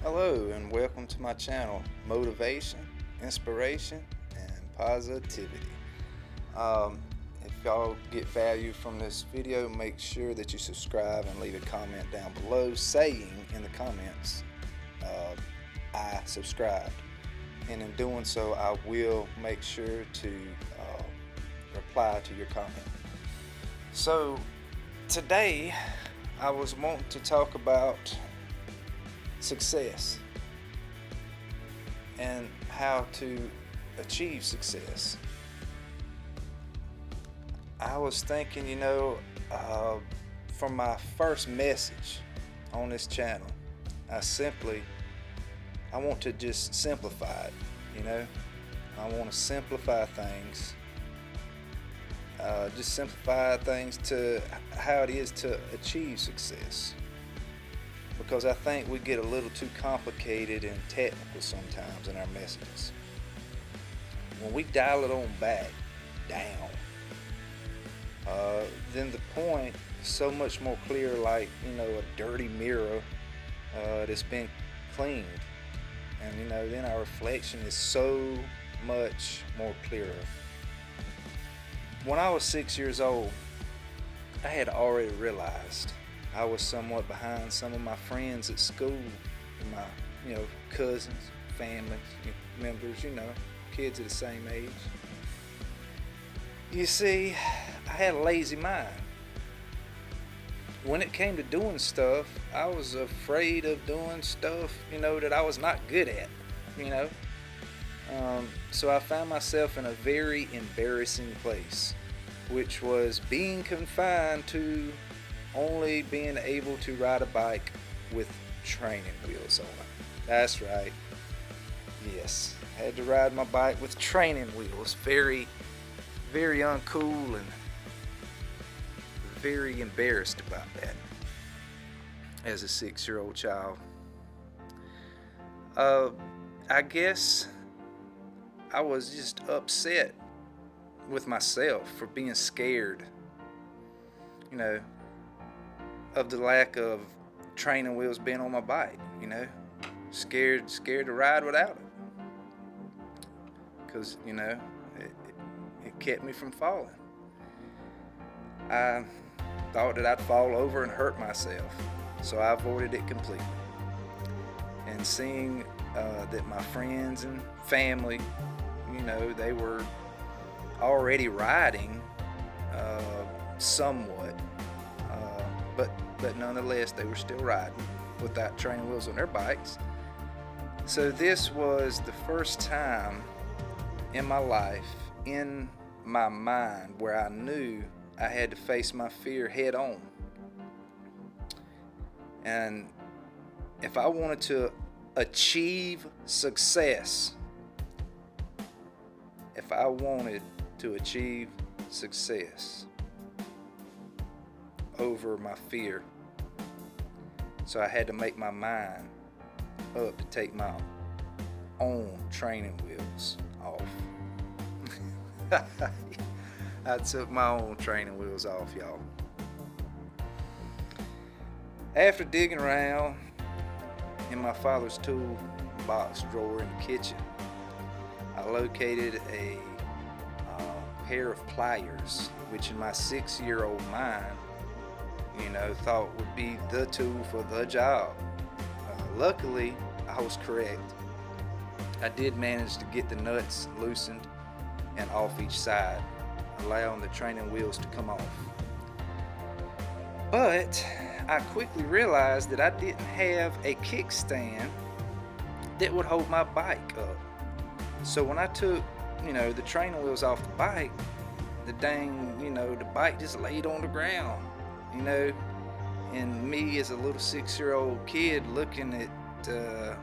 Hello and welcome to my channel, Motivation, Inspiration, and Positivity. If y'all get value from this video, make sure that you subscribe and leave a comment down below saying in the comments, I subscribed. And in doing so, I will make sure to reply to your comment. So today, I was wanting to talk about success and how to achieve success. I was thinking, from my first message on this channel, I want to just simplify it. I want to simplify things, just simplify things to how it is to achieve success. Because I think we get a little too complicated and technical sometimes in our messages. When we dial it on back down, then the point is so much more clear, like a dirty mirror that's been cleaned, and then our reflection is so much more clearer. When I was 6 years old, I had already realized I was somewhat behind some of my friends at school, and my, cousins, family members, kids of the same age. You see, I had a lazy mind. When it came to doing stuff, I was afraid of doing stuff, that I was not good at, So I found myself in a very embarrassing place, which was being confined to only being able to ride a bike with training wheels on it. That's right. Yes, I had to ride my bike with training wheels. Very, very uncool and very embarrassed about that as a 6-year-old child. I guess I was just upset with myself for being scared, of the lack of training wheels being on my bike, scared to ride without it, because it kept me from falling. I thought that I'd fall over and hurt myself, so I avoided it completely. And seeing that my friends and family, they were already riding somewhat, but nonetheless they were still riding without training wheels on their bikes. So this was the first time in my life, in my mind, where I knew I had to face my fear head on. And if I wanted to achieve success, over my fear, so I had to make my mind up to take my own training wheels off. I took my own training wheels off, y'all. After digging around in my father's tool box drawer in the kitchen, I located a pair of pliers, which in my 6-year-old mind, thought would be the tool for the job. Luckily, I was correct. I did manage to get the nuts loosened and off each side, allowing the training wheels to come off. But I quickly realized that I didn't have a kickstand that would hold my bike up. So when I took, the training wheels off the bike, the bike just laid on the ground, and me as a little 6-year-old kid looking at the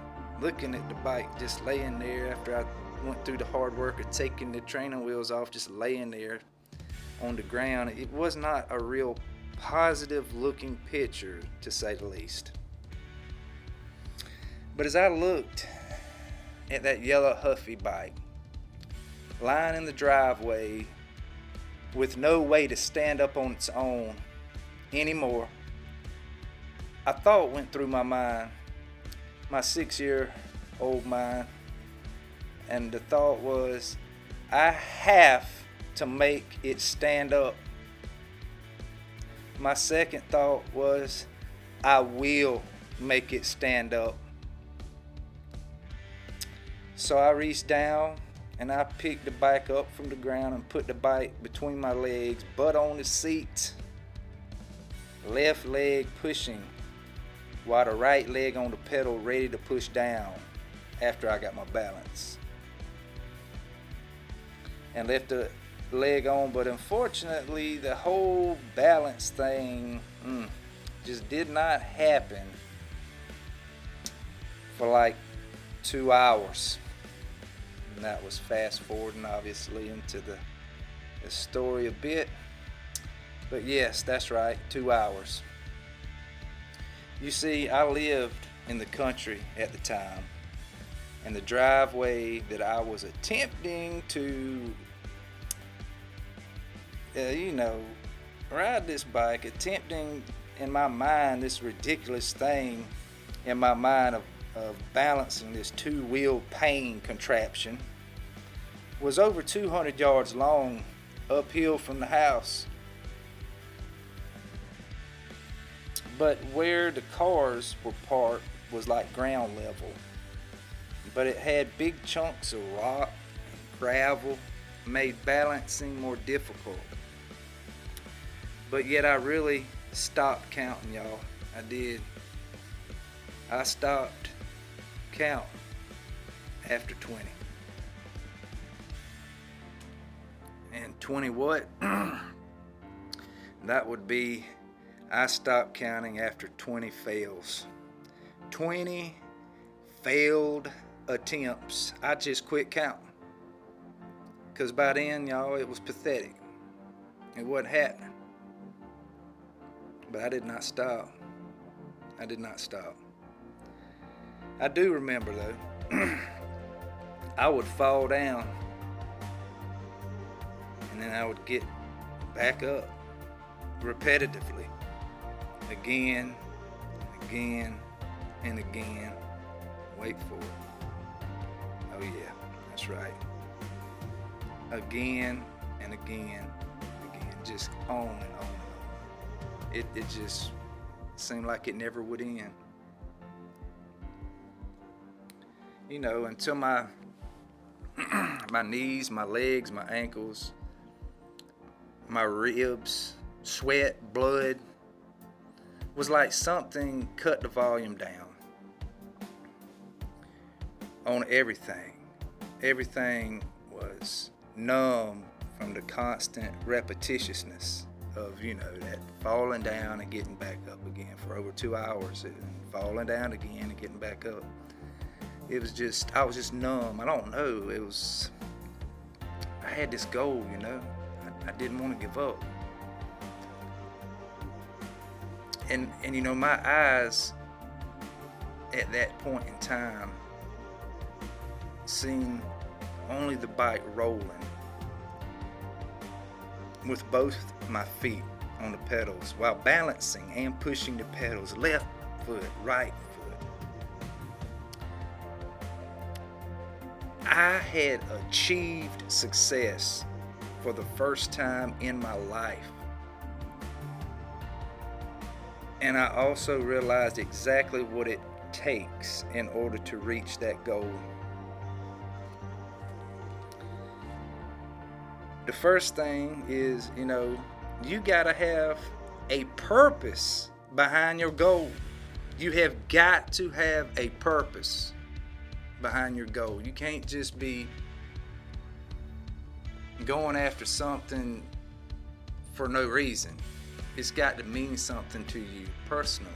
bike just laying there after I went through the hard work of taking the training wheels off, just laying there on the ground. It was not a real positive looking picture, to say the least. But as I looked at that yellow Huffy bike lying in the driveway with no way to stand up on its own anymore, a thought went through my mind. my 6-year-old mind, and the thought was, I have to make it stand up. My second thought was, I will make it stand up. So I reached down and I picked the bike up from the ground and put the bike between my legs, butt on the seat, left leg pushing, while the right leg on the pedal ready to push down after I got my balance. And left the leg on, but unfortunately the whole balance thing just did not happen for like 2 hours. And that was fast forwarding obviously into the story a bit. But yes, that's right, 2 hours. You see, I lived in the country at the time, and the driveway that I was attempting to ride this bike, attempting in my mind this ridiculous thing in my mind of balancing this two-wheel pain contraption, was over 200 yards long uphill from the house. But where the cars were parked was like ground level, but it had big chunks of rock and gravel, made balancing more difficult. But yet I really stopped counting, y'all. I did. I stopped counting after 20. And 20 what? That would be, I stopped counting after 20 fails. 20 failed attempts. I just quit counting. Because by then, y'all, it was pathetic. It wasn't happening. But I did not stop. I did not stop. I do remember, though, I would fall down, and then I would get back up repetitively, again, again, and again. Wait for it. Oh yeah, that's right. Again and again, just on and on and on. It just seemed like it never would end. You know, until my my knees, my legs, my ankles, my ribs, sweat, blood, was like something cut the volume down on everything. Everything was numb from the constant repetitiousness of, you know, that falling down and getting back up again for over 2 hours, and falling down again and getting back up. It was just, I was just numb. I don't know. It was, I had this goal, you know. I didn't want to give up. And you know, my eyes at that point in time seen only the bike rolling with both my feet on the pedals while balancing and pushing the pedals, left foot, right foot. I had achieved success for the first time in my life. And I also realized exactly what it takes in order to reach that goal. The first thing is, you know, you gotta have a purpose behind your goal. You have got to have a purpose behind your goal. You can't just be going after something for no reason. It's got to mean something to you personally,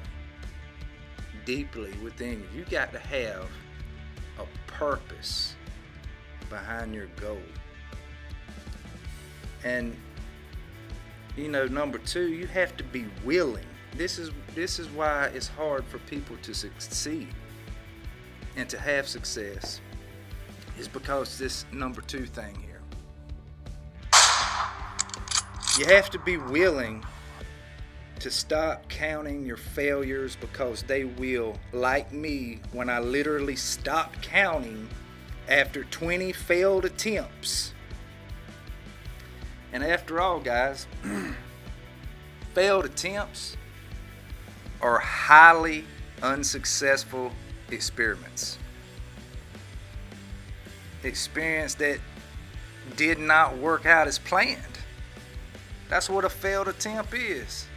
deeply within you. You got to have a purpose behind your goal. And you know, number two, you have to be willing. This is why it's hard for people to succeed and to have success, is because this number two thing here. You have to be willing to stop counting your failures, because they will, like me, when I literally stopped counting after 20 failed attempts. And after all, guys, failed attempts are highly unsuccessful experiments. Experience that did not work out as planned. That's what a failed attempt is.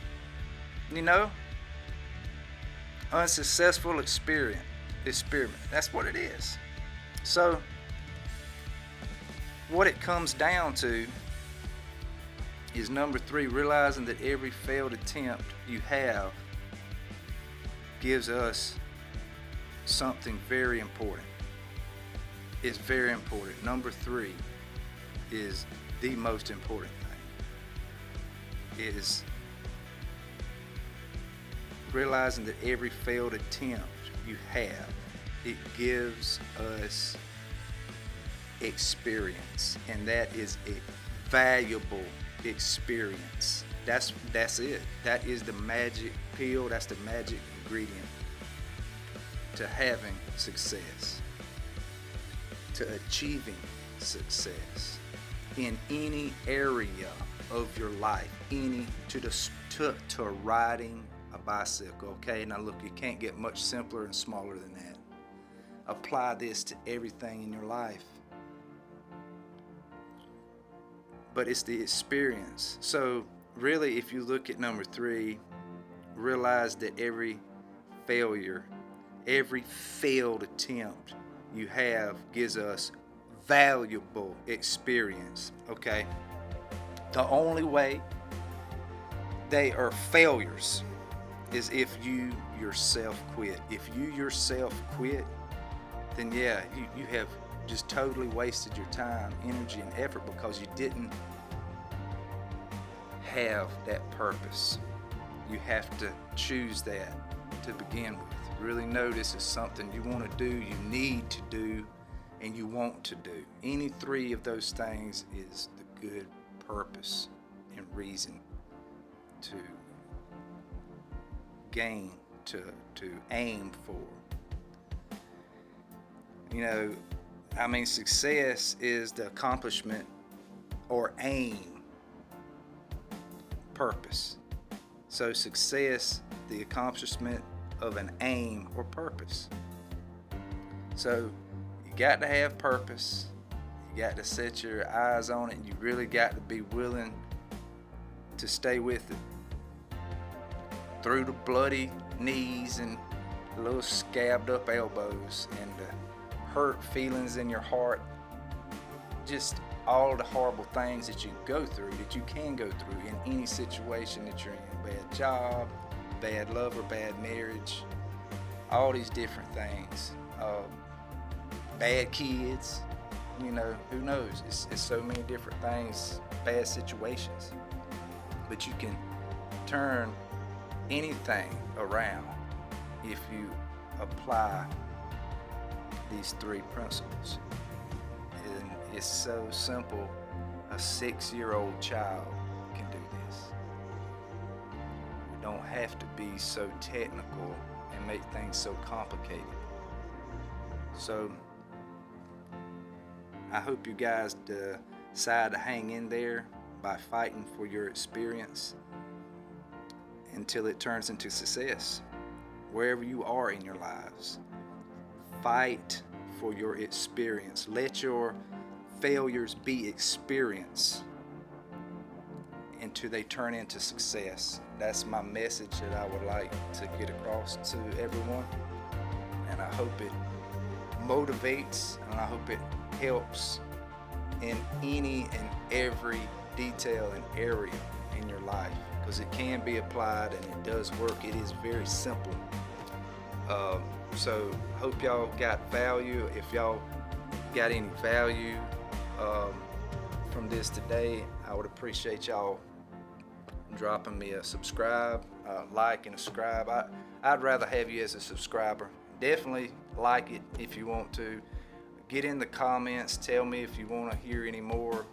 You know? Unsuccessful experiment. That's what it is. So, what it comes down to is number 3, realizing that every failed attempt you have gives us something very important. It's very important. Number 3 is the most important thing. Is realizing that every failed attempt you have, it gives us experience, and that is a valuable experience. That's it. That is the magic pill. That's the magic ingredient to having success, to achieving success in any area of your life, to riding a bicycle. Okay, now look, you can't get much simpler and smaller than that. Apply this to everything in your life. But it's the experience. So really, if you look at number 3, realize that every failure, every failed attempt you have gives us valuable experience. Okay, the only way they are failures is if you yourself quit. If you yourself quit, then yeah, you have just totally wasted your time, energy, and effort, because you didn't have that purpose. You have to choose that to begin with. Really know this is something you want to do, you need to do, and you want to do. Any 3 of those things is the good purpose and reason to gain, to aim for. You know, I mean, success is the accomplishment or aim, purpose. So success, the accomplishment of an aim or purpose. So you got to have purpose. You got to set your eyes on it, and you really got to be willing to stay with it through the bloody knees and the little scabbed up elbows and the hurt feelings in your heart, just all the horrible things that you go through, that you can go through in any situation that you're in. Bad job, bad lover, bad marriage, all these different things, bad kids, you know, who knows, it's so many different things, bad situations. But you can turn anything around if you apply these 3 principles. And it's so simple. A 6-year-old child can do this. We don't have to be so technical and make things so complicated. So I hope you guys decide to hang in there by fighting for your experience until it turns into success. Wherever you are in your lives, fight for your experience. Let your failures be experience until they turn into success. That's my message that I would like to get across to everyone. And I hope it motivates, and I hope it helps in any and every detail and area in your life, because it can be applied and it does work. It is very simple. So hope y'all got value. If y'all got any value from this today, I would appreciate y'all dropping me a subscribe, like and subscribe. I'd rather have you as a subscriber. Definitely like it if you want to. Get in the comments. Tell me if you want to hear any more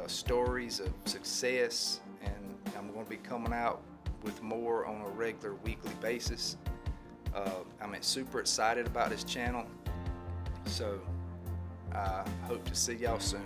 stories of success, and I'm going to be coming out with more on a regular weekly basis. I'm super excited about this channel, so I hope to see y'all soon.